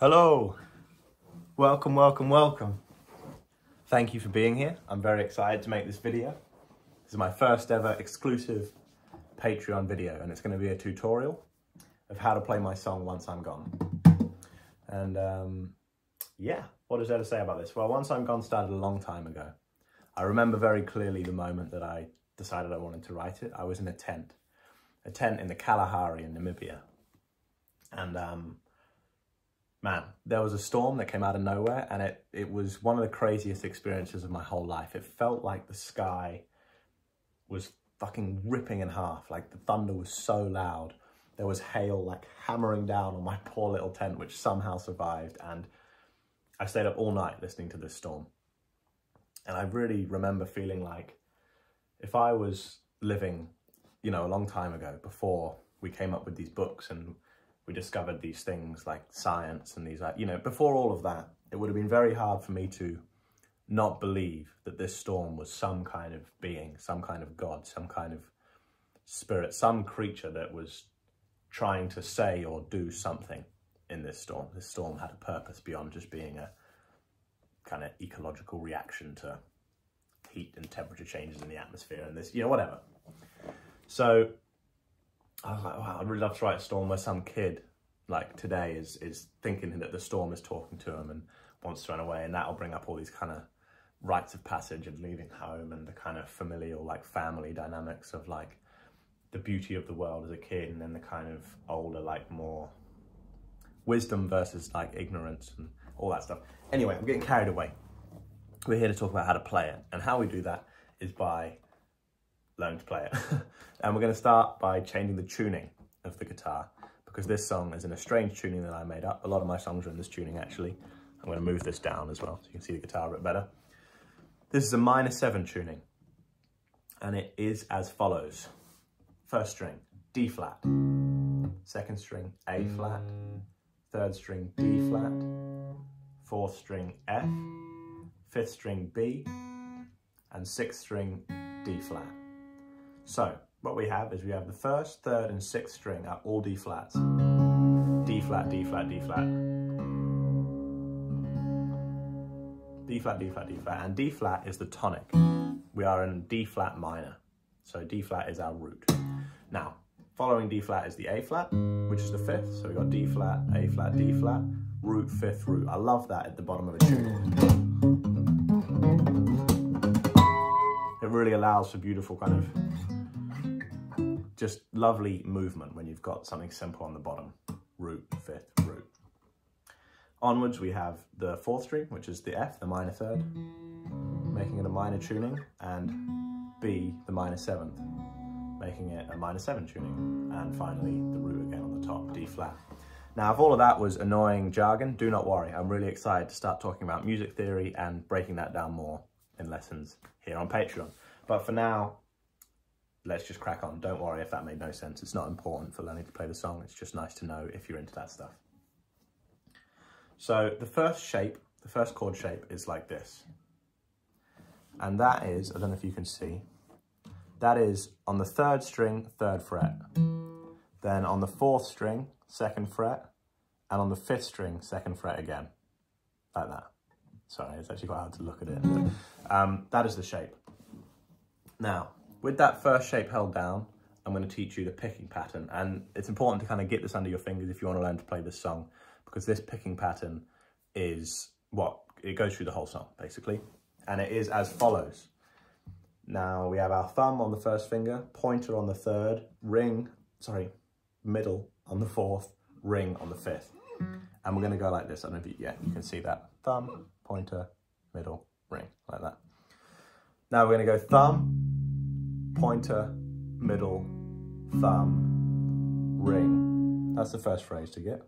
Hello, welcome, welcome, welcome. Thank you for being here. I'm very excited to make this video. This is my first ever exclusive Patreon video, and it's going to be a tutorial of how to play my song Once I'm Gone. And yeah, what is there to say about this? Well, Once I'm Gone started a long time ago. I remember very clearly the moment that I decided I wanted to write it. I was in a tent in the Kalahari in Namibia. And man, there was a storm that came out of nowhere, and it was one of the craziest experiences of my whole life. It felt like the sky was fucking ripping in half. Like the thunder was so loud. There was hail like hammering down on my poor little tent, which somehow survived. And I stayed up all night listening to this storm. And I really remember feeling like if I was living, you know, a long time ago, before we came up with these books and we discovered these things like science and these, you know, before all of that, it would have been very hard for me to not believe that this storm was some kind of being, some kind of God, some kind of spirit, some creature that was trying to say or do something in this storm. This storm had a purpose beyond just being a kind of ecological reaction to heat and temperature changes in the atmosphere and this, you know, whatever. So I was like, wow, I'd really love to write a storm where some kid, like today, is thinking that the storm is talking to him and wants to run away, and that'll bring up all these kind of rites of passage and leaving home and the kind of familial, like family dynamics of like the beauty of the world as a kid, and then the kind of older, like more wisdom versus like ignorance and all that stuff. Anyway, I'm getting carried away. We're here to talk about how to play it, and how we do that is by learning to play it. And we're going to start by changing the tuning of the guitar, because this song is in a strange tuning that I made up. A lot of my songs are in this tuning, actually. I'm going to move this down as well so you can see the guitar a bit better. This is a minor 7 tuning, and it is as follows. First string, D flat. Second string, A flat. Third string, D flat. Fourth string, F. Fifth string, B. And sixth string, D flat. So what we have is we have the first, third and sixth string are all D flats. D flat, D flat, D flat. D flat, D flat, D flat. And D flat is the tonic. We are in D flat minor. So D flat is our root. Now, following D flat is the A flat, which is the fifth. So we've got D flat, A flat, D flat, root, fifth, root. I love that at the bottom of a tune. It really allows for beautiful kind of just lovely movement when you've got something simple on the bottom. Root, fifth, root. Onwards we have the fourth string, which is the F, the minor third, making it a minor tuning, and B, the minor 7th, making it a minor 7 tuning, and finally the root again on the top, D flat. Now, if all of that was annoying jargon, do not worry. I'm really excited to start talking about music theory and breaking that down more in lessons here on Patreon. But for now, let's just crack on. Don't worry if that made no sense. It's not important for learning to play the song. It's just nice to know if you're into that stuff. So the first shape, the first chord shape is like this. And that is, I don't know if you can see, that is on the third string, 3rd fret. Then on the 4th string, 2nd fret. And on the 5th string, 2nd fret again. Like that. Sorry, it's actually quite hard to look at it. But, that is the shape. Now, with that first shape held down, I'm going to teach you the picking pattern. And it's important to kind of get this under your fingers if you want to learn to play this song, because this picking pattern is it goes through the whole song, basically. And it is as follows. Now, we have our thumb on the first finger, pointer on the 3rd, middle on the 4th, ring on the 5th. And we're going to go like this. I don't know if you can see that. Thumb, pointer, middle, ring, like that. Now we're going to go thumb, pointer, middle, thumb, ring. That's the first phrase to get.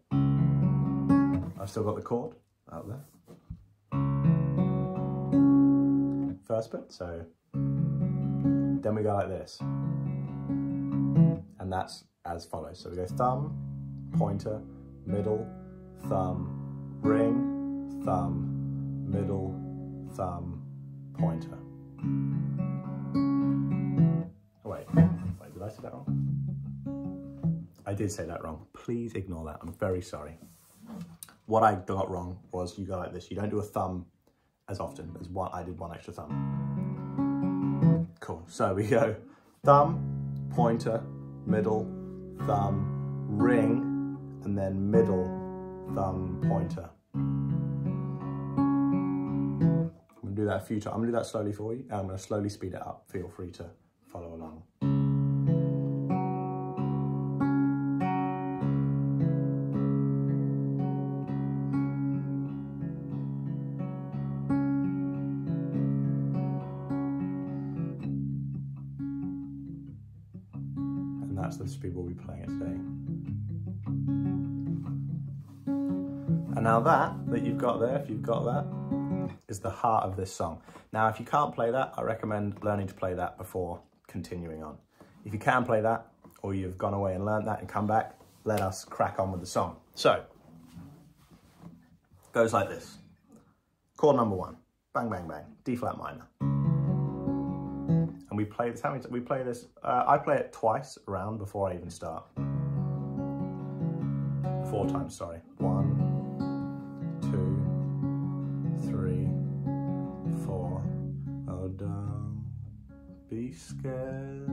I've still got the chord out there. First bit, so then we go like this. And that's as follows. So we go thumb, pointer, middle, thumb, ring, thumb, middle, thumb, pointer. Wait, did I say that wrong? I did say that wrong. Please ignore that. I'm very sorry. What I got wrong was you go like this. You don't do a thumb as often as one. I did one extra thumb. Cool. So we go thumb, pointer, middle, thumb, ring, and then middle, thumb, pointer. I'm going to do that a few times. I'm going to do that slowly for you, and I'm going to slowly speed it up. Feel free to follow along. And that's the speed we'll be playing it today. And now that you've got there, if you've got that, is the heart of this song. Now, if you can't play that, I recommend learning to play that before continuing on. If you can play that, or you've gone away and learned that and come back, let us crack on with the song. So, it goes like this. Chord number 1, bang, bang, bang, D flat minor. And we play this, we play this, I play it twice around before I even start. 4 times, sorry. 1, 2, 3, 4. Oh, don't be scared,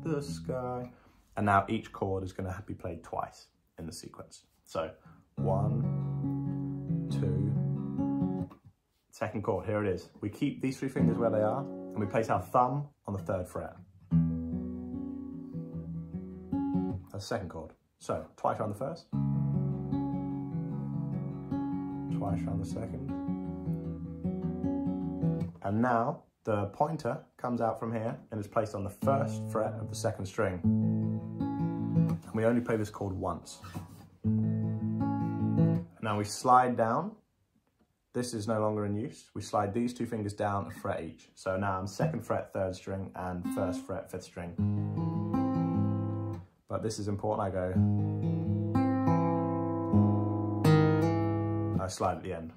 the sky. And now each chord is going to be played twice in the sequence. So 1, 2, second chord, here it is. We keep these 3 fingers where they are, and we place our thumb on the 3rd fret. That's the second chord. So twice around the first, twice around the second. And now the pointer comes out from here and is placed on the 1st fret of the 2nd string. And we only play this chord once. Now we slide down. This is no longer in use. We slide these 2 fingers down a fret each. So now I'm 2nd fret, 3rd string, and 1st fret, 5th string. But this is important. I slide at the end.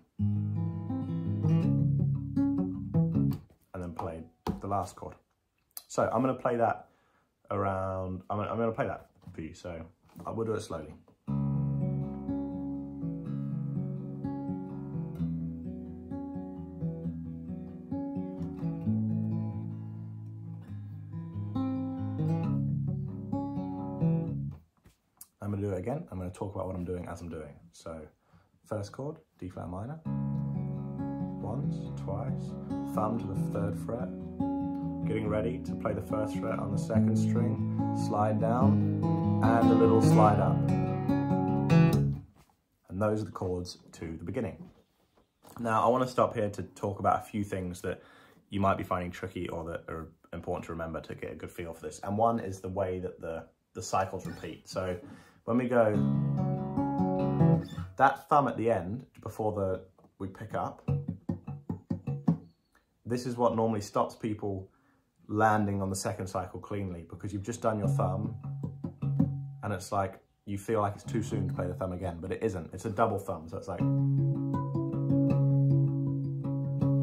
And then play the last chord. So I'm going to play that around, I'm going to play that for you. So I will do it slowly. I'm going to do it again. I'm going to talk about what I'm doing as I'm doing it. So, first chord, D flat minor. Once, twice, thumb to the 3rd fret. Getting ready to play the 1st fret on the 2nd string. Slide down, and a little slide up. And those are the chords to the beginning. Now, I want to stop here to talk about a few things that you might be finding tricky or that are important to remember to get a good feel for this. And one is the way that the cycles repeat. So when we go, that thumb at the end, before we pick up, this is what normally stops people landing on the 2nd cycle cleanly, because you've just done your thumb and it's like, you feel like it's too soon to play the thumb again, but it isn't. It's a double thumb, so it's like,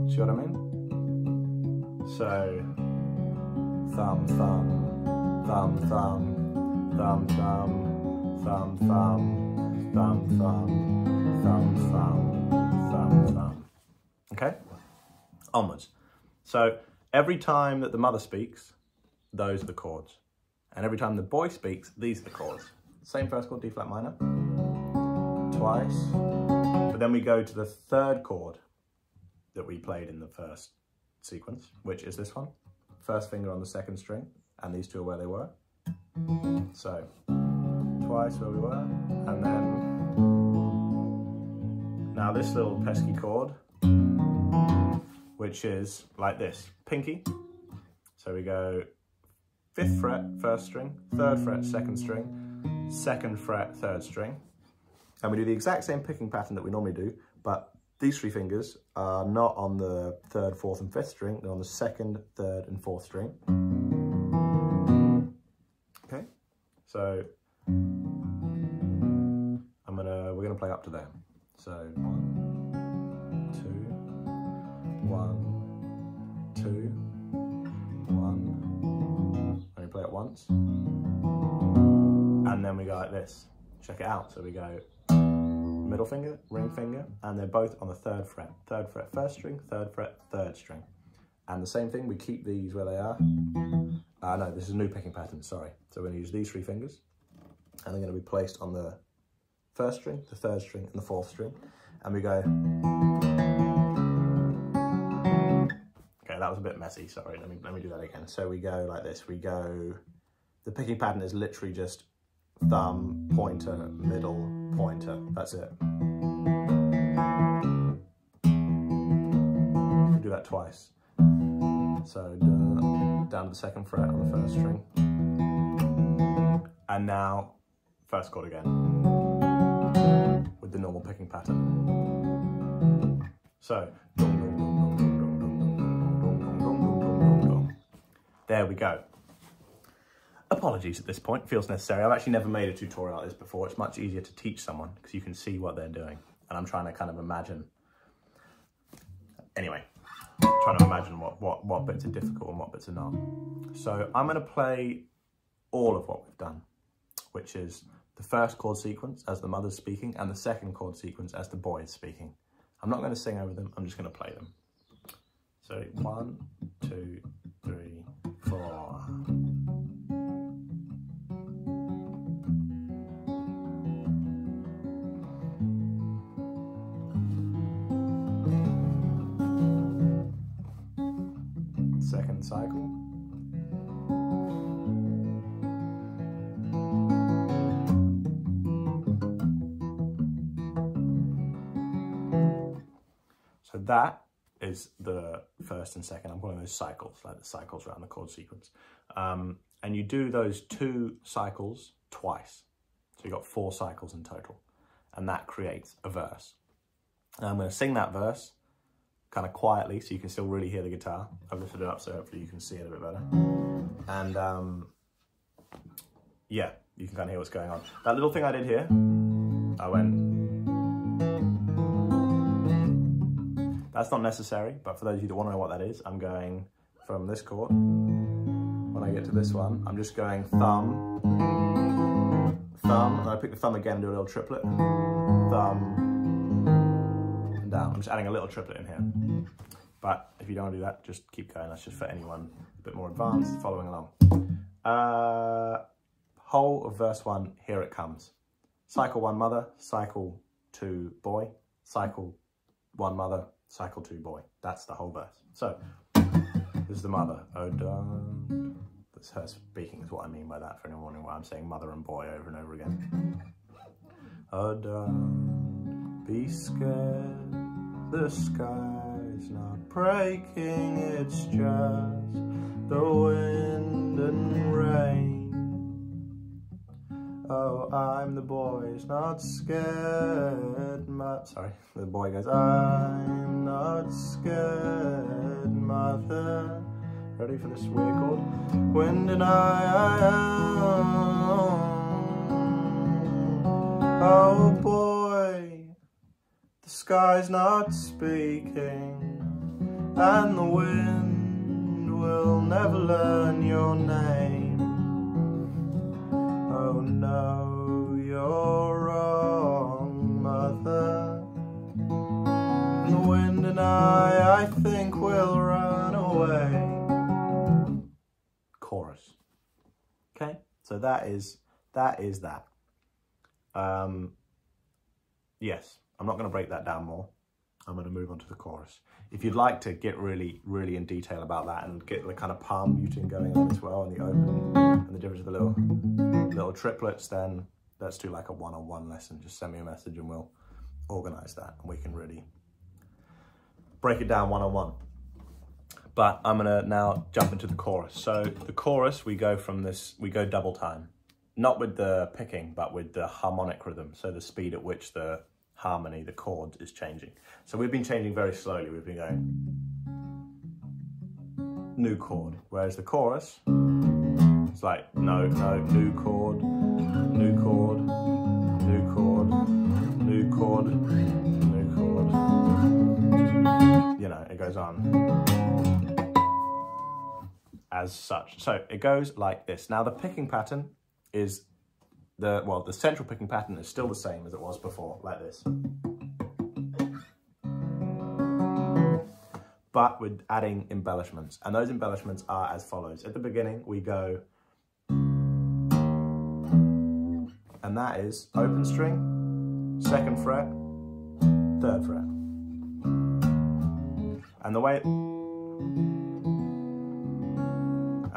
see what I mean? So, thumb, thumb, thumb, thumb, thumb, thumb, thumb, thumb, thumb, thumb, thumb, thumb, thumb, thumb. Okay? Onwards. So every time that the mother speaks, those are the chords. And every time the boy speaks, these are the chords. Same first chord, D flat minor. Twice. But then we go to the 3rd chord that we played in the first sequence, which is this one. 1st finger on the 2nd string, and these 2 are where they were. So, twice where we were, and then, now this little pesky chord, which is like this, pinky. So we go 5th fret, 1st string, 3rd fret, 2nd string, 2nd fret, 3rd string. And we do the exact same picking pattern that we normally do, but these 3 fingers are not on the 3rd, 4th, and 5th string, they're on the 2nd, 3rd, and 4th string. Okay, so we're gonna play up to there. So 1, 2, 1, 2, 1. And we play it once, and then we go like this. Check it out. So we go middle finger, ring finger, and they're both on the 3rd fret. 3rd fret, 1st string, 3rd fret, 3rd string. And the same thing, we keep these where they are. No, this is a new picking pattern, sorry. So we're going to use these 3 fingers, and they're going to be placed on the 1st string, the 3rd string, and the 4th string. And we go... Okay, that was a bit messy, sorry, let me do that again. So we go like this, we go... The picking pattern is literally just thumb, pointer, middle, pointer. That's it. We do that twice. So down to the 2nd fret on the 1st string. And now 1st chord again with the normal picking pattern. So there we go. Apologies at this point, feels necessary. I've actually never made a tutorial like this before. It's much easier to teach someone because you can see what they're doing. And I'm trying to kind of imagine. Anyway, trying to imagine what bits are difficult and what bits are not. So I'm going to play all of what we've done, which is the 1st chord sequence as the mother's speaking and the 2nd chord sequence as the boy is speaking. I'm not going to sing over them, I'm just going to play them. So 1, 2, 3, 4. Second cycle. So that is the 1st and 2nd. I'm calling those cycles, like the cycles around the chord sequence. And you do those 2 cycles twice. So you've got 4 cycles in total. And that creates a verse. And I'm going to sing that verse kind of quietly so you can still really hear the guitar. I've lifted it up so hopefully you can see it a bit better. And yeah, you can kind of hear what's going on. That little thing I did here, I went... That's not necessary, but for those of you that want to know what that is, I'm going from this chord. When I get to this one, I'm just going thumb, thumb, and I pick the thumb again and do a little triplet. Thumb, down. I'm just adding a little triplet in here. But if you don't want to do that, just keep going. That's just for anyone a bit more advanced following along. Whole of verse 1, here it comes. Cycle 1 mother, cycle 2 boy, cycle 1 mother, cycle 2 boy. That's the whole verse. So this is the mother. Oh, darn. That's her speaking is what I mean by that, for anyone wondering why I'm saying mother and boy over and over again. Oh, darn. Be scared, the sky's not breaking, it's just the wind and rain. Oh, I'm the boy's not scared, sorry, the boy goes, I'm not scared, mother. Ready for this weird chord? Wind and oh boy, the sky's not speaking, and the wind will never learn your name. Oh no, you're wrong, mother. The wind and I think we'll run away. Chorus. Okay, so that is that. Yes, I'm not going to break that down more. I'm going to move on to the chorus. If you'd like to get really in detail about that and get the kind of palm muting going on as well, and the open and the difference of the little triplets, then let's do like a one-on-one lesson. Just send me a message and we'll organize that, and we can really break it down one-on-one. But I'm gonna now jump into the chorus. So the chorus, we go double time. Not with the picking, but with the harmonic rhythm. So the speed at which the harmony, the chord is changing. So we've been changing very slowly. We've been going new chord. Whereas the chorus, it's like no, new chord, new chord, new chord, new chord, new chord. You know, it goes on as such. So it goes like this. Now the picking pattern is the central picking pattern is still the same as it was before, like this. But we're adding embellishments, and those embellishments are as follows. At the beginning, we go, and that is open string, 2nd fret, 3rd fret. And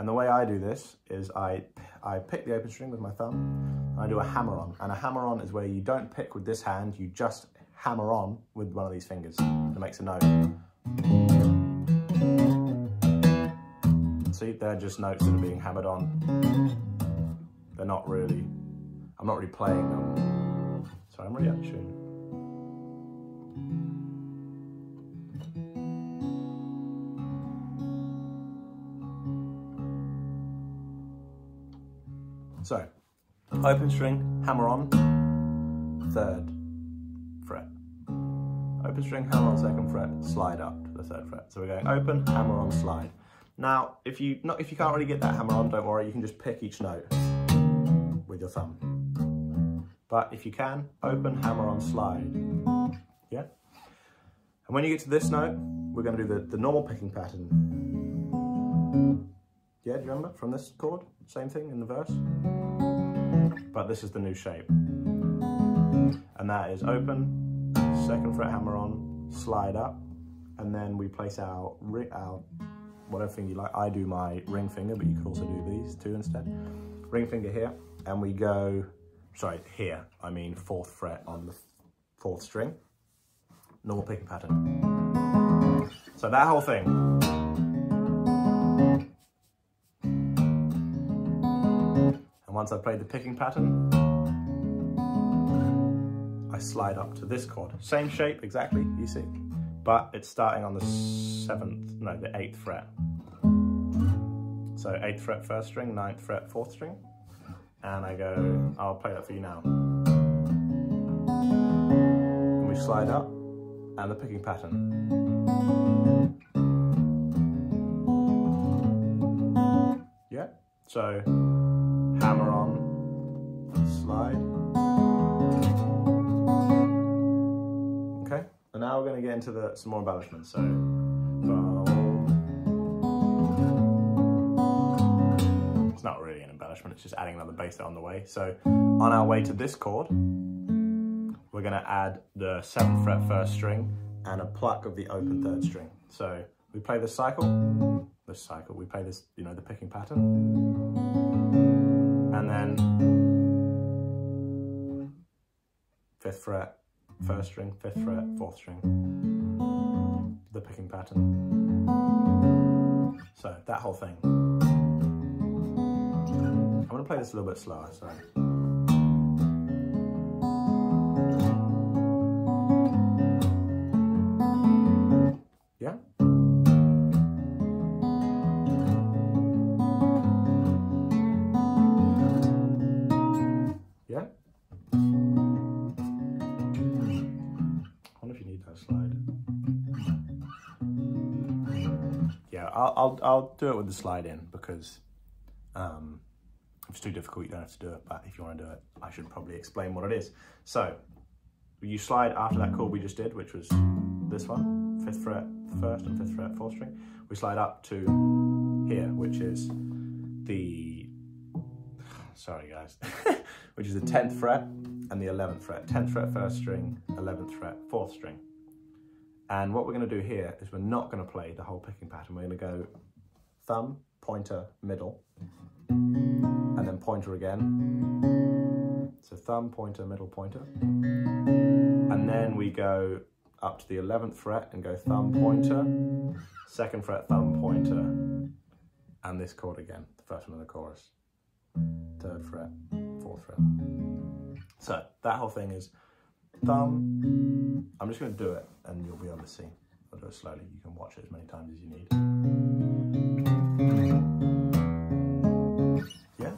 the way I do this is I pick the open string with my thumb, and I do a hammer on. And a hammer on is where you don't pick with this hand, you just hammer on with one of these fingers. It makes a note. See, they're just notes that are being hammered on. They're not really, I'm not really playing them. Sorry, I'm really out of tune. So, open string, hammer on, 3rd fret. Open string, hammer on, 2nd fret, slide up to the 3rd fret. So we're going open, hammer on, slide. Now, if you can't really get that hammer on, don't worry, you can just pick each note with your thumb. But if you can, open, hammer on, slide. Yeah? And when you get to this note, we're going to do the normal picking pattern. Yeah, do you remember from this chord? Same thing in the verse. But this is the new shape. And that is open, 2nd fret, hammer on, slide up, and then we place our whatever finger you like. I do my ring finger, but you could also do these two instead. Ring finger here, and we go, sorry, here, I mean 4th fret on the 4th string. Normal picking pattern. So that whole thing. And once I've played the picking pattern, I slide up to this chord. Same shape, exactly, you see. But it's starting on the 8th fret. So 8th fret 1st string, 9th fret 4th string. And I go, I'll play that for you now. And we slide up, and the picking pattern. Yeah, so hammer on, slide. Okay, and now we're going to get into some more embellishments. So, it's not really an embellishment, it's just adding another bass on the way. So, on our way to this chord, we're going to add the 7th fret 1st string and a pluck of the open 3rd string. So, we play this cycle, we play this, you know, the picking pattern, and then 5th fret, 1st string, 5th fret, 4th string, the picking pattern. So that whole thing. I'm going to play this a little bit slower, sorry. Yeah? Yeah? I wonder if you need that slide. Yeah, I'll do it with the slide in because if it's too difficult, you don't have to do it. But if you want to do it, I should probably explain what it is. So you slide after that chord we just did, which was this one, 5th fret 1st and 5th fret 4th string. We slide up to here, which is the, sorry guys, which is the 10th fret and the 11th fret. 10th fret 1st string, 11th fret 4th string. And what we're going to do here is we're not going to play the whole picking pattern. We're going to go thumb, pointer, middle, and then pointer again. So thumb, pointer, middle, pointer. And then we go up to the 11th fret and go thumb, pointer, 2nd fret, thumb, pointer, and this chord again, the first one in the chorus. 3rd fret, 4th fret. So that whole thing is thumb. I'm just going to do it and you'll be able to see. I'll do it slowly. You can watch it as many times as you need. Yeah?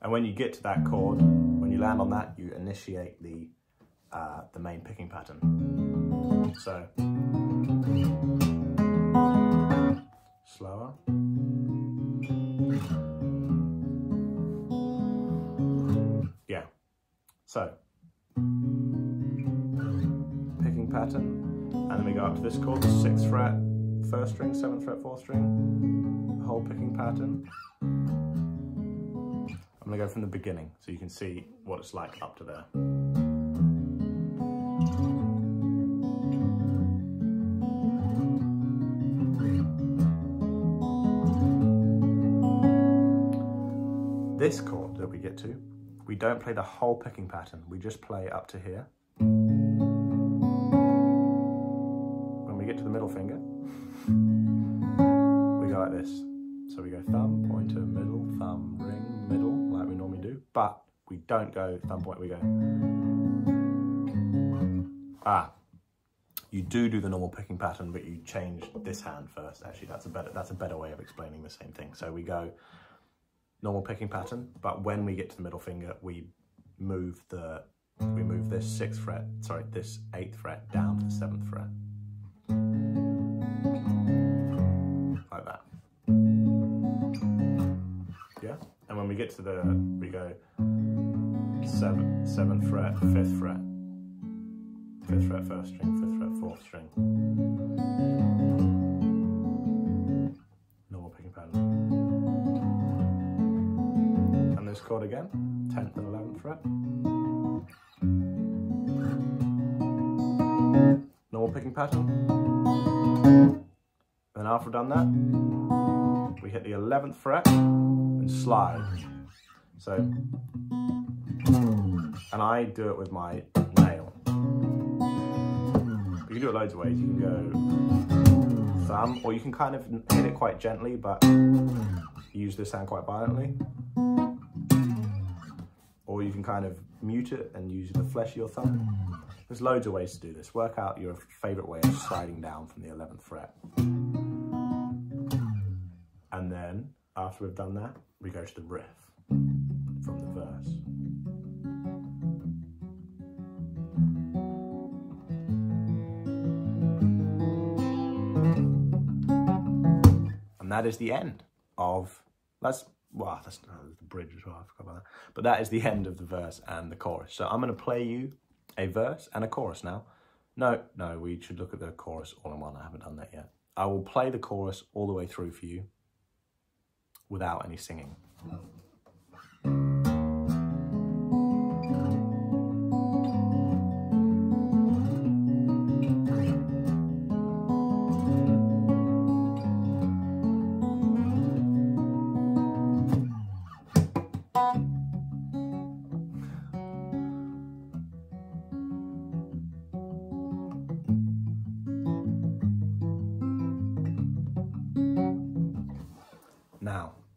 And when you get to that chord, when you land on that, you initiate the main picking pattern. So slower. So, picking pattern, and then we go up to this chord, the 6th fret, 1st string, 7th fret, 4th string, the whole picking pattern. I'm going to go from the beginning so you can see what it's like up to there. This chord that we get to, we don't play the whole picking pattern, we just play up to here. When we get to the middle finger, we go like this. So we go thumb, pointer, middle, thumb, ring, middle, like we normally do, but we don't go thumb, point, we go. You do the normal picking pattern, but you change this hand first. Actually, that's a better way of explaining the same thing. So we go normal picking pattern, but when we get to the middle finger, we move this 6th fret, sorry, this 8th fret down to the 7th fret. Like that. Yeah? And when we get to we go 7th fret, 5th fret, 5th fret, 1st string, 5th fret, 4th string. Normal picking pattern. This chord again, 10th and 11th fret. Normal picking pattern. Then after we've done that, we hit the 11th fret and slide. So, and I do it with my nail. You can do it loads of ways. You can go thumb, or you can kind of hit it quite gently, but use this hand quite violently. Or you can kind of mute it and use the flesh of your thumb. There's loads of ways to do this. Work out your favourite way of sliding down from the 11th fret. And then, after we've done that, we go to the riff from the verse. And that is the end of, that's the bridge as well, I forgot about that. But that is the end of the verse and the chorus. So I'm going to play you a verse and a chorus now. No, we should look at the chorus all in one. I haven't done that yet. I will play the chorus all the way through for you without any singing.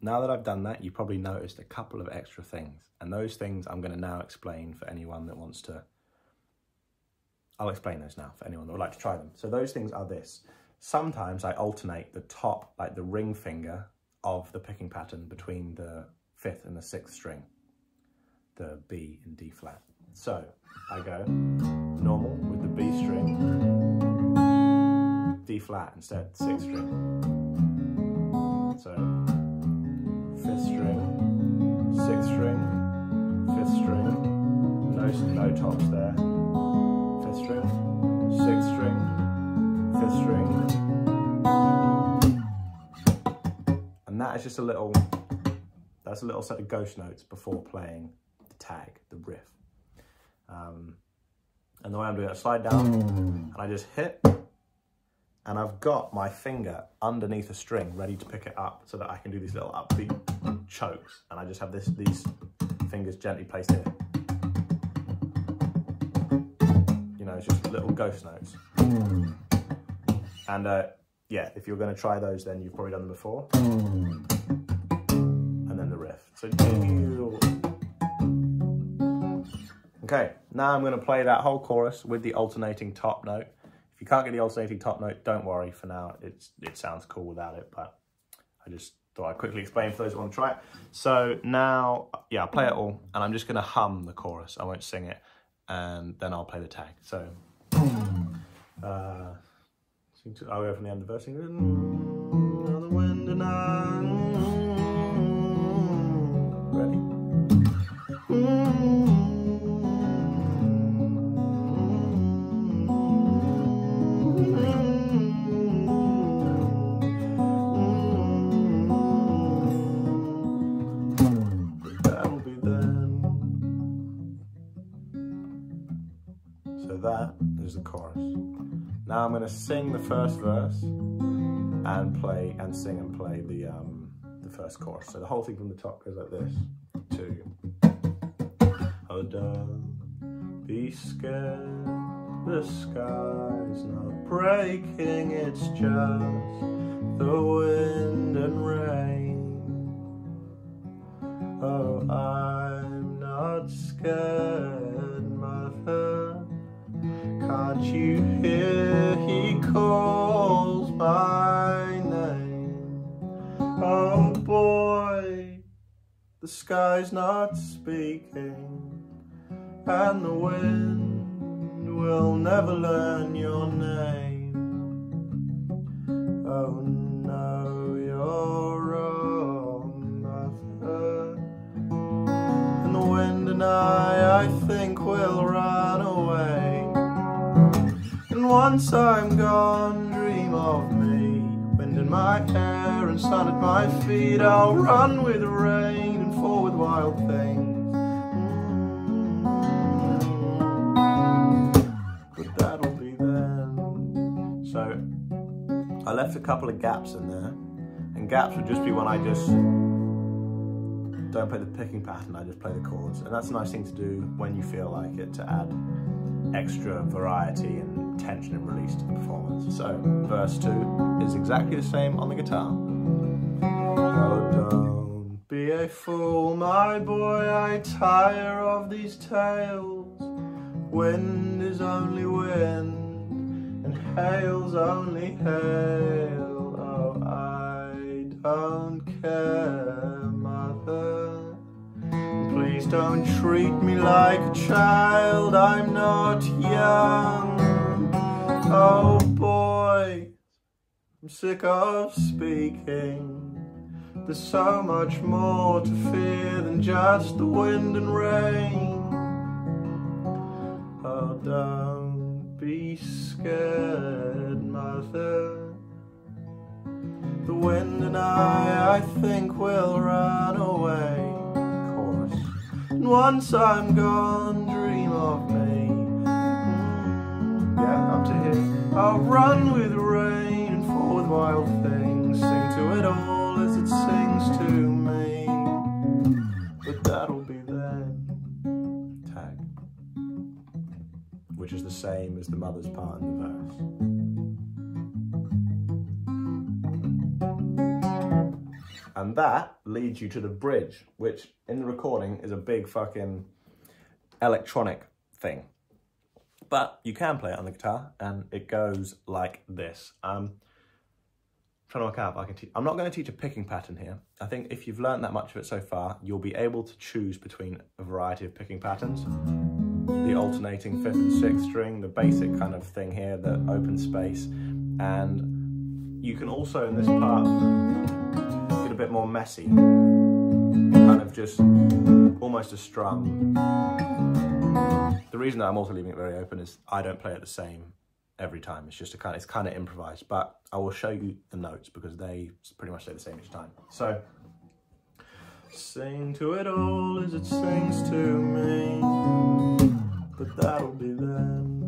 Now that I've done that, you probably noticed a couple of extra things. And those things I'm going to now explain for anyone that wants to... I'll explain those now for anyone that would like to try them. So those things are this. Sometimes I alternate the top, like the ring finger of the picking pattern between the 5th and the 6th string, the B and D flat. So I go normal with the B string, D flat instead, 6th string. So 5th string, 6th string, 5th string, no tops there, 5th string, 6th string, 5th string. And that is just a little set of ghost notes before playing the tag, the riff. And the way I'm doing it, I slide down and I just hit, and I've got my finger underneath a string ready to pick it up so that I can do these little upbeat chokes, and I just have these fingers gently placed here. You know, it's just little ghost notes. And yeah, if you're going to try those, then you've probably done them before. And then the riff. So okay, now I'm going to play that whole chorus with the alternating top note. If you can't get the alternating top note, don't worry. For now, it sounds cool without it, but I just thought I'd quickly explain for those who want to try it. So now, yeah, I'll play it all, and I'm just going to hum the chorus. I won't sing it, and then I'll play the tag. So, I'll go from the end of the verse. Ready? So that is the chorus. Now I'm going to sing the first verse and play and sing and play the first chorus. So the whole thing from the top goes like this. 2. Oh, don't be scared. The sky's not breaking. It's just the wind and rain. Oh, I'm not scared, mother. Can't you hear he calls my name? Oh boy, the sky's not speaking, and the wind will never learn your name. Oh no, you're wrong, mother. And the wind and I think we'll run away. And once I'm gone, dream of me, wind in my hair and sun at my feet. I'll run with the rain and fall with wild things. But that'll be then. So I left a couple of gaps in there, and gaps would just be when I just don't play the picking pattern, I just play the chords. And that's a nice thing to do when you feel like it, to add extra variety and tension and release to the performance. So verse 2 is exactly the same on the guitar. Oh, don't be a fool, my boy, I tire of these tales. Wind is only wind, and hail's only hail. Oh, I don't care, mother. Please don't treat me like a child, I'm not young. Oh boy, I'm sick of speaking. There's so much more to fear than just the wind and rain. Oh, don't be scared, mother. The wind and I think we'll run away. Chorus. And once I'm gone, dream of me. Yeah, up to here. I'll run with rain and fall with wild things. Sing to it all as it sings to me. But that'll be then. Tag. Which is the same as the mother's part in the verse. And that leads you to the bridge, which in the recording is a big fucking electronic thing. But you can play it on the guitar, and it goes like this. I'm trying to work out if I'm not going to teach a picking pattern here. I think if you've learned that much of it so far, you'll be able to choose between a variety of picking patterns. The alternating 5th and 6th string, the basic kind of thing here, the open space. And you can also, in this part, get a bit more messy. Kind of just almost a strum. The reason that I'm also leaving it very open is I don't play it the same every time. It's just it's kind of improvised, but I will show you the notes because they pretty much stay the same each time. So, sing to it all as it sings to me, but that'll be then.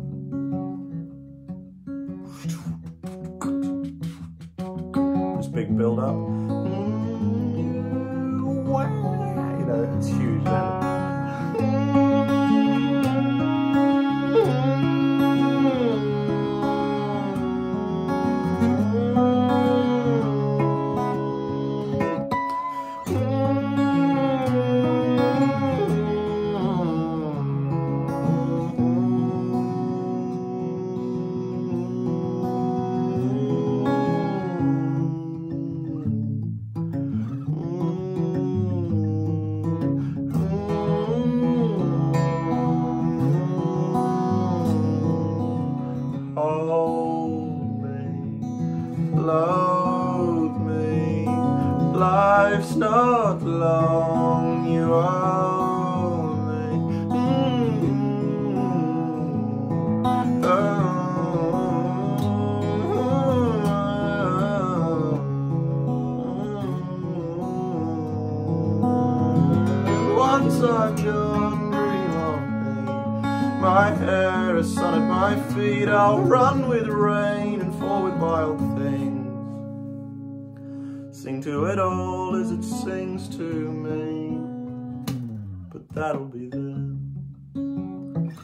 This big build up. You know, it's huge then. Loathe me, life's not long, you owe me. Once I'm gone, dream of me. my hair, a sun at my feet. I'll run with rain and fall with wild things. Sing to it all as it sings to me. But that'll be then.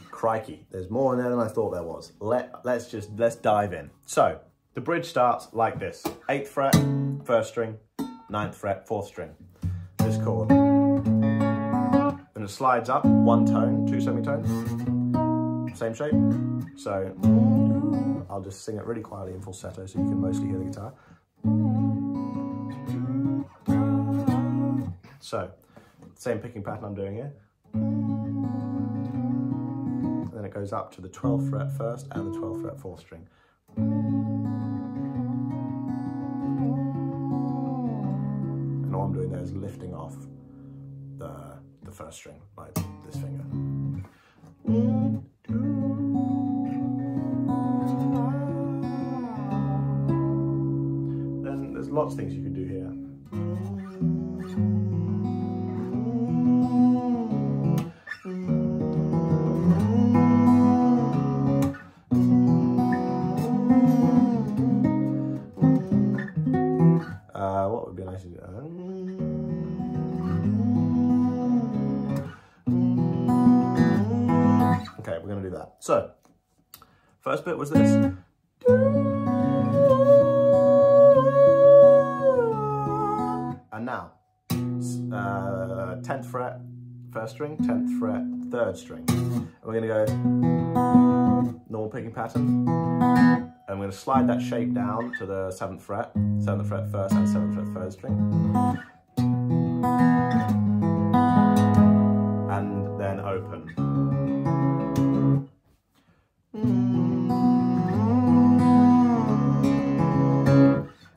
Crikey, there's more in there than I thought there was. Let's dive in. So, the bridge starts like this. 8th fret, 1st string, 9th fret, 4th string. This chord. And it slides up 1 tone, 2 semitones. Same shape. So, I'll just sing it really quietly in falsetto so you can mostly hear the guitar. So, same picking pattern I'm doing here. And then it goes up to the 12th fret 1st and the 12th fret 4th string. And all I'm doing there is lifting off the 1st string, like this finger. Then there's lots of things you can do here. What would be nice to do? Okay, we're going to do that. So, first bit was this. And now, 10th fret, 1st string, 10th fret, 3rd string. And we're going to go normal picking pattern. And we're going to slide that shape down to the 7th fret 1st and 7th fret 3rd string. And then open.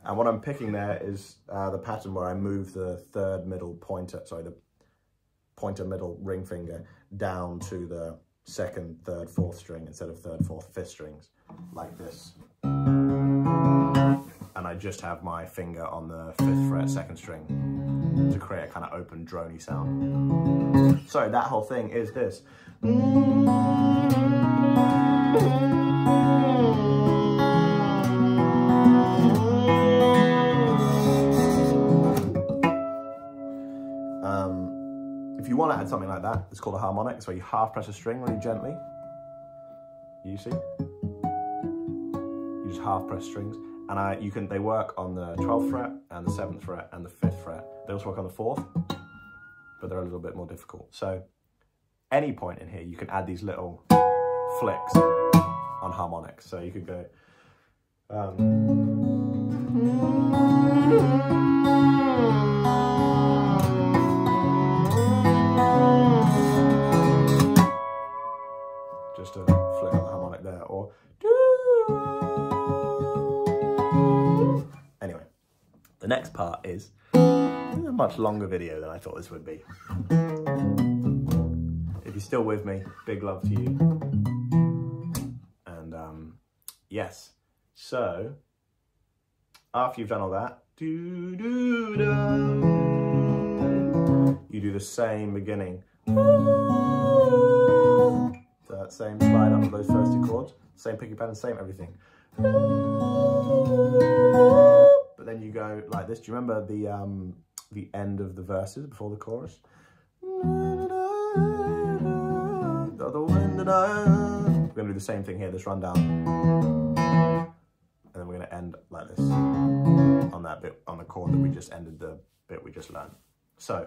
And what I'm picking there is the pattern where I move the 3rd middle pointer, sorry, the pointer middle ring finger down to the 2nd, 3rd, 4th string instead of 3rd, 4th, 5th strings, like this. And I just have my finger on the 5th fret 2nd string to create a kind of open drony sound. So that whole thing is this. If you want to add something like that, it's called a harmonic. So you half press a string really gently. You see? You just half press strings. And they work on the 12th fret and the 7th fret and the 5th fret. They also work on the 4th, but they're a little bit more difficult. So any point in here, you can add these little flicks on harmonics. So you could go, just a flick on the harmonic there, or anyway, the next part is a much longer video than I thought this would be. If you're still with me, big love to you. And yes, so after you've done all that, you do the same beginning. So that same slide up to those first 2 chords, same picking pattern, same everything. But then you go like this. Do you remember the end of the verses before the chorus? We're going to do the same thing here, this rundown. And then we're going to end like this on that bit, on the chord that we just ended the bit we just learned. So.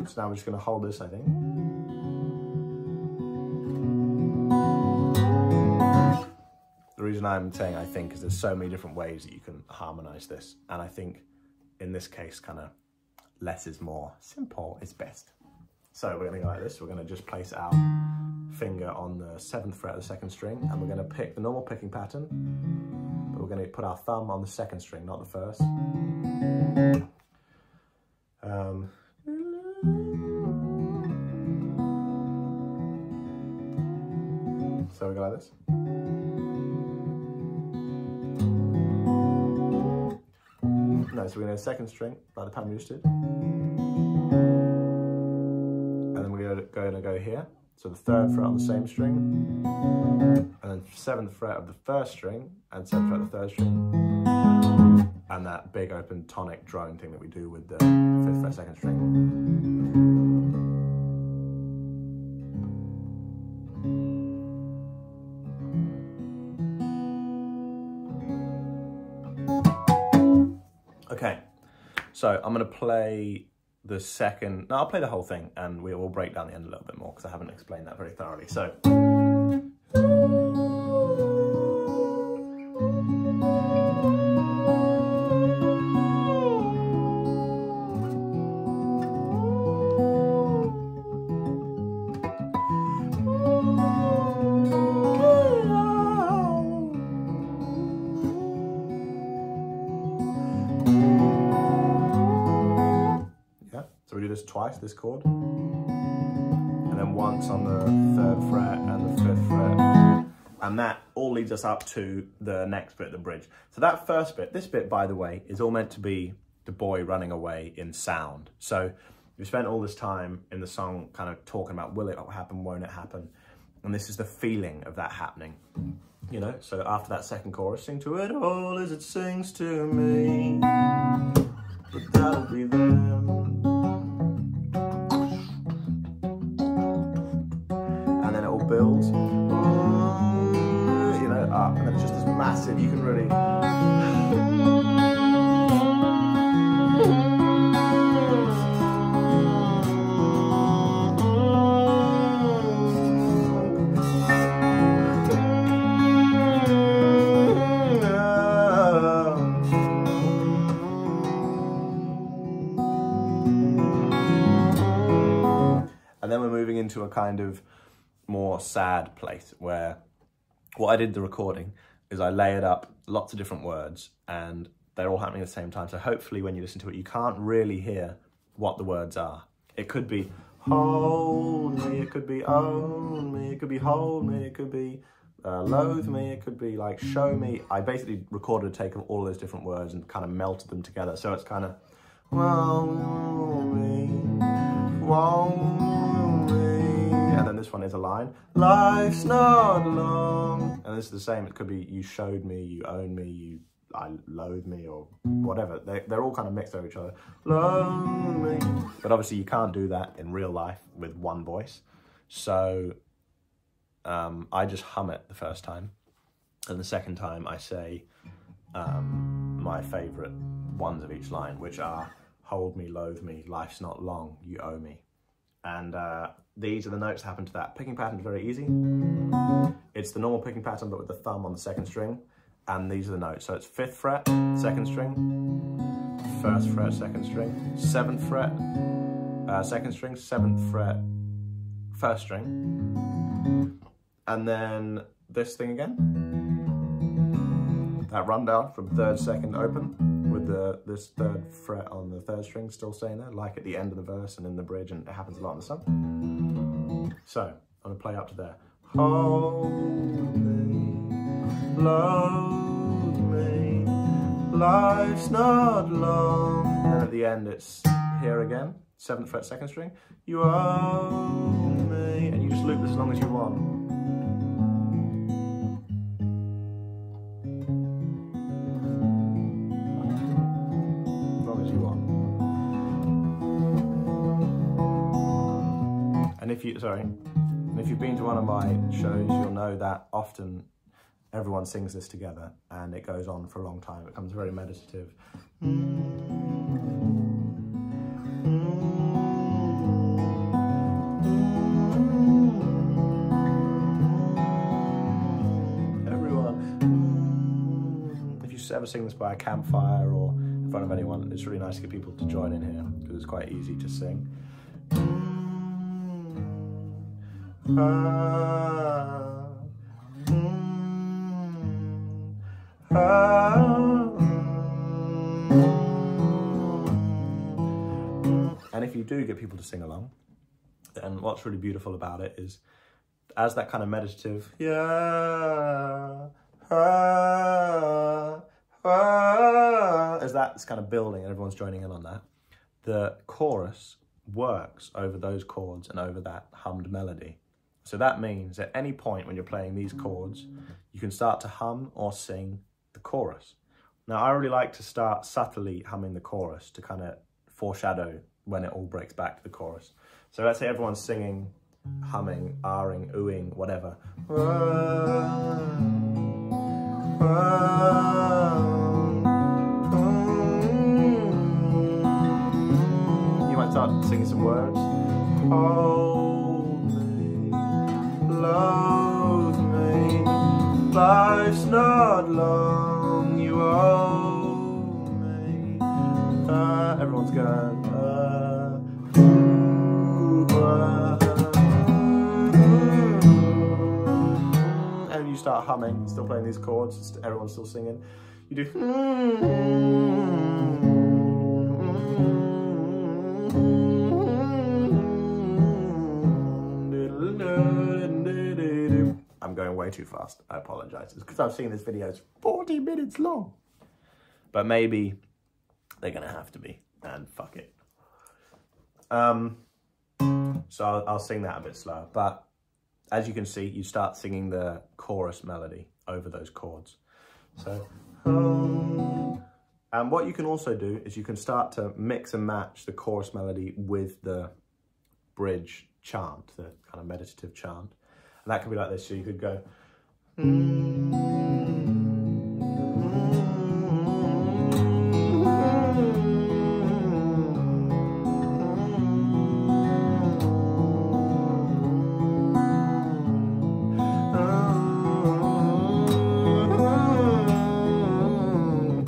So now we're just going to hold this, I think. The reason I'm saying I think is there's so many different ways that you can harmonize this. And I think in this case, kind of less is more, simple is best. So we're going to go like this. We're going to just place our finger on the 7th fret of the 2nd string, and we're going to pick the normal picking pattern, but we're going to put our thumb on the 2nd string, not the 1st. So we go like this. No, so we're going to second string, like the pattern we just did. And then we're going to go here. So the third fret on the same string. And then 7th fret of the first string, and 7th fret of the third string. And that big open tonic drone thing that we do with the 5th fret second string. Okay, so I'm going to play the second, no, I'll play the whole thing and we will break down the end a little bit more because I haven't explained that very thoroughly. So. So we do this twice, this chord, and then once on the 3rd fret and the 5th fret, and that all leads us up to the next bit, the bridge. So that first bit, this bit, by the way, is all meant to be the boy running away in sound. So we spent all this time in the song kind of talking about will it happen, won't it happen, and this is the feeling of that happening, you know. So after that second chorus, sing to it all as it sings to me, but that'll be them. Builds, you know, up, and then it's just this massive, you can really, and then we're moving into a kind of more sad place where what I did the recording is I layered up lots of different words and they're all happening at the same time. So hopefully when you listen to it, you can't really hear what the words are. It could be hold me, it could be own me, it could be hold me, it could be loathe me, it could be like show me. I basically recorded a take of all those different words and kind of melted them together. So it's kind of and then this one is a line, life's not long, and this is the same. It could be you showed me, you own me, I loathe me, or whatever. They're all kind of mixed over each other. Loathe me. But obviously you can't do that in real life with one voice. So I just hum it the first time, and the second time I say my favourite ones of each line, which are hold me, loathe me, life's not long, you owe me. And these are the notes that happen to that. Picking pattern is very easy. It's the normal picking pattern, but with the thumb on the second string. And these are the notes. So it's 5th fret, second string, 1st fret, second string, 7th fret, second string, 7th fret, 1st string. And then this thing again. That rundown from 3rd, 2nd, open, with this 3rd fret on the 3rd string still staying there, like at the end of the verse and in the bridge, and it happens a lot in the song. So, I'm going to play up to there. Hold me, loathe me, life's not long. And at the end it's here again, 7th fret, 2nd string. You owe me, and you just loop this as long as you want. And if you've been to one of my shows, you'll know that often everyone sings this together and it goes on for a long time. It becomes very meditative. Everyone. If you ever sing this by a campfire or in front of anyone, it's really nice to get people to join in here because it's quite easy to sing. And if you do get people to sing along, then what's really beautiful about it is as that kind of meditative, as that's kind of building and everyone's joining in on that, the chorus works over those chords and over that hummed melody. So that means at any point when you're playing these chords, you can start to hum or sing the chorus. Now, I really like to start subtly humming the chorus to kind of foreshadow when it all breaks back to the chorus. So let's say everyone's singing, humming, ahhing, oohing, whatever. You might start singing some words. Hold me, love me, life's not long, you owe me. Everyone's going, and you start humming, still playing these chords, everyone's still singing. You do, I'm going way too fast, I apologize. It's because I've seen this video, it's 40 minutes long. But maybe they're gonna have to be, and fuck it. So I'll sing that a bit slower, but as you can see, you start singing the chorus melody over those chords. So, and what you can also do is you can start to mix and match the chorus melody with the bridge chant, the kind of meditative chant. And that can be like this, so you could go,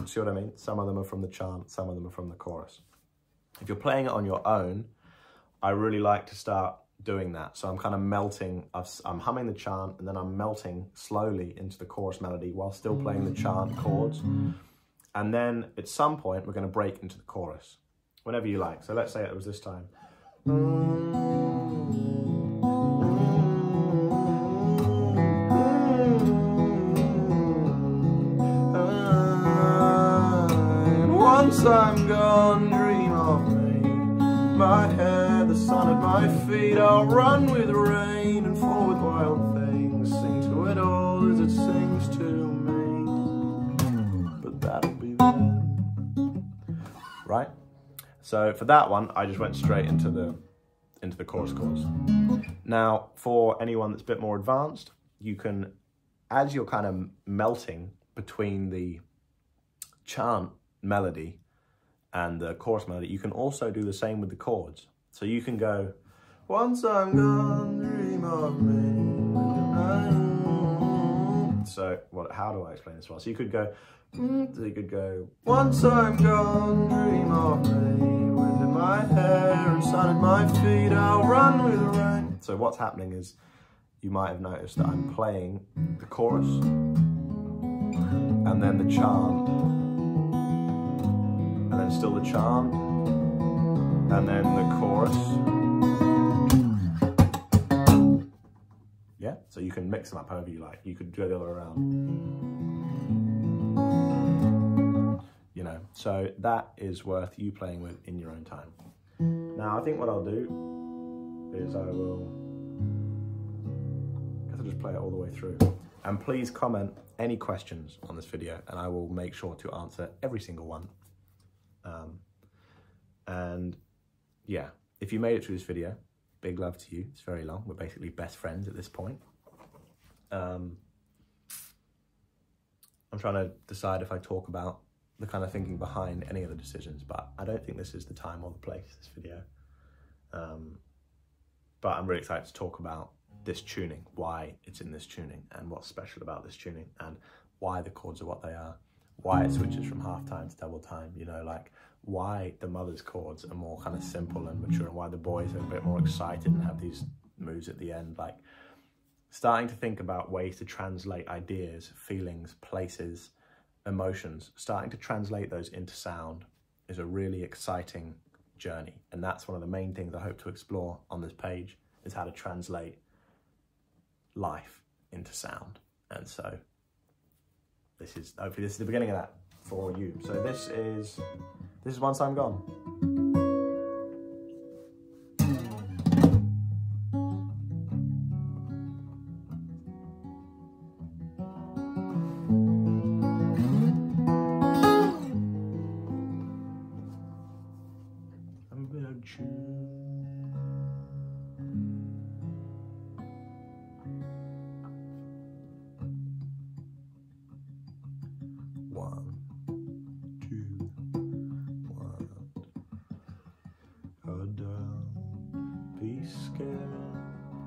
see what I mean? Some of them are from the chant, some of them are from the chorus. If you're playing it on your own, I really like to start doing that. So I'm kind of melting, I'm humming the chant and then I'm melting slowly into the chorus melody while still playing the chant chords. And then at some point, we're going to break into the chorus, whenever you like. So let's say it was this time. Once I'm gone, dream of me, my hair, the sun at my feet. I'll run with rain and fall with wild things, sing to it all as it sings to me. But that'll be then, right? So for that one, I just went straight into the chorus chords. Now, for anyone that's a bit more advanced, you can, as you're kind of melting between the chant melody and the chorus melody, you can also do the same with the chords. So you can go, once I'm gone, dream of me. So how do I explain this one? So you could go, once I'm gone, dream of me, wind in my hair and sun at my feet, I'll run with the rain. So what's happening is, you might have noticed that I'm playing the chorus and then the chant, and then still the chant, and then the chorus. Yeah, so you can mix them up however you like. You could do the other way around. You know, so that is worth you playing with in your own time. Now, I think what I'll do is I guess I'll just play it all the way through. And please comment any questions on this video, and I will make sure to answer every single one. And yeah, if you made it through this video, big love to you. It's very long. We're basically best friends at this point. I'm trying to decide if I talk about the kind of thinking behind any of the decisions, but I don't think this is the time or the place, this video. But I'm really excited to talk about this tuning, why it's in this tuning, and what's special about this tuning, and why the chords are what they are, why it switches from half time to double time, you know, like why the mother's chords are more kind of simple and mature, and why the boys are a bit more excited and have these moves at the end. Like, starting to think about ways to translate ideas, feelings, places, emotions, starting to translate those into sound is a really exciting journey. And that's one of the main things I hope to explore on this page, is how to translate life into sound. And so hopefully this is the beginning of that for you. So this is Once I'm Gone. One, two, one. Oh, don't be scared.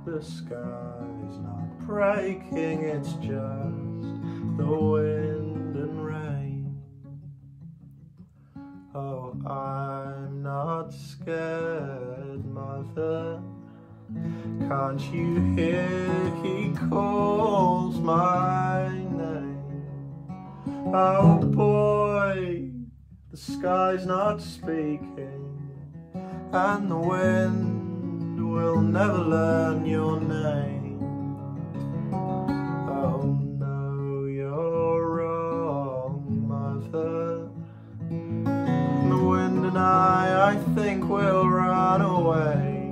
The sky's not breaking, it's just the wind and rain. Oh, I'm not scared, mother. Can't you hear he calls my name? Oh boy, the sky's not speaking, and the wind will never learn your name. Oh no, you're wrong, mother. The wind and I think we'll run away.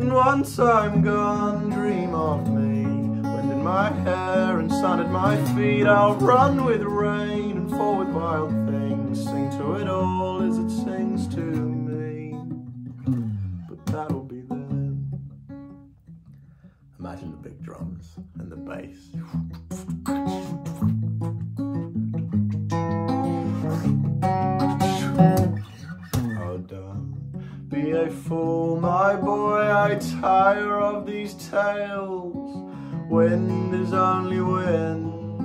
And once I'm gone, dream of me. Wind in my hair and sun at my feet. I'll run with rain and fall with wild things. Sing to it all as it sings to me. But that'll be then. Imagine the big drums and the bass. Be a fool, my boy, I tire of these tales. Wind is only wind,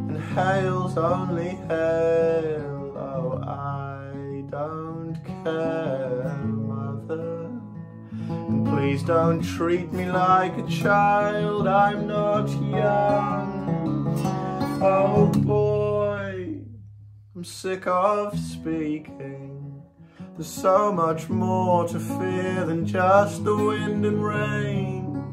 and hail's only hail. Oh, I don't care, mother. And please don't treat me like a child, I'm not young. Oh boy, I'm sick of speaking. There's so much more to fear than just the wind and rain.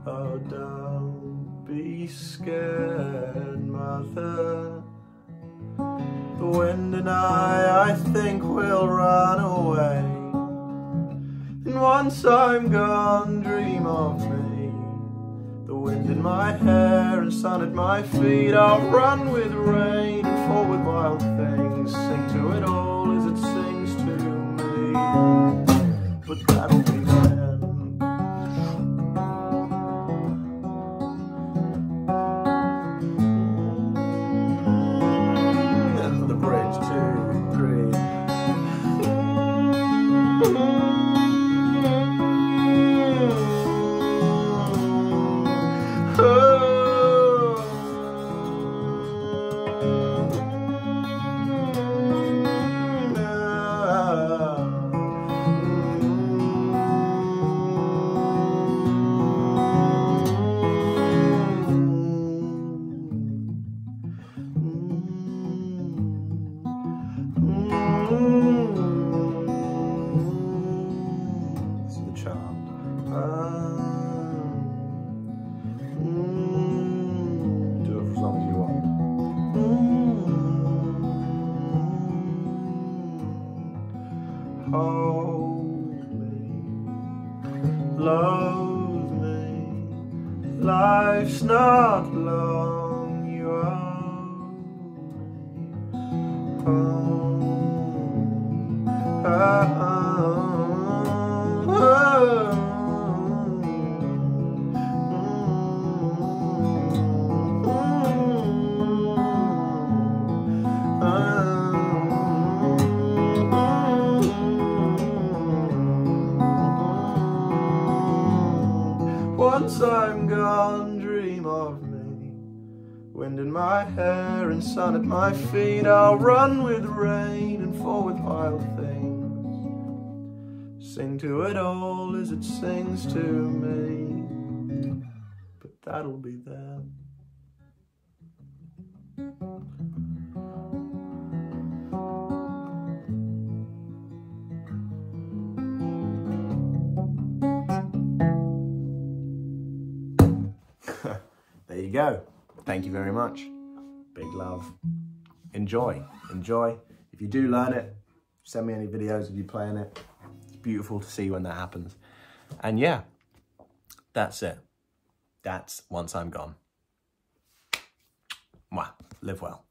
Oh, don't be scared, mother. The wind and I think we'll run away. And once I'm gone, dream of me. The wind in my hair and sun at my feet. I'll run with rain and fall with wild things. Sing to it all as it sings to me. But that'll be then. And the bridge, 2, 3. Hold me, love me, life's not long, you owe me. Once I'm gone, dream of me. Wind in my hair and sun at my feet. I'll run with rain and fall with wild things. Sing to it all as it sings to me. But that'll be then. Thank you very much. Big love. Enjoy. If you do learn it, send me any videos of you playing it. It's beautiful to see when that happens. And yeah, that's it. That's Once I'm Gone. Mwah. Live well.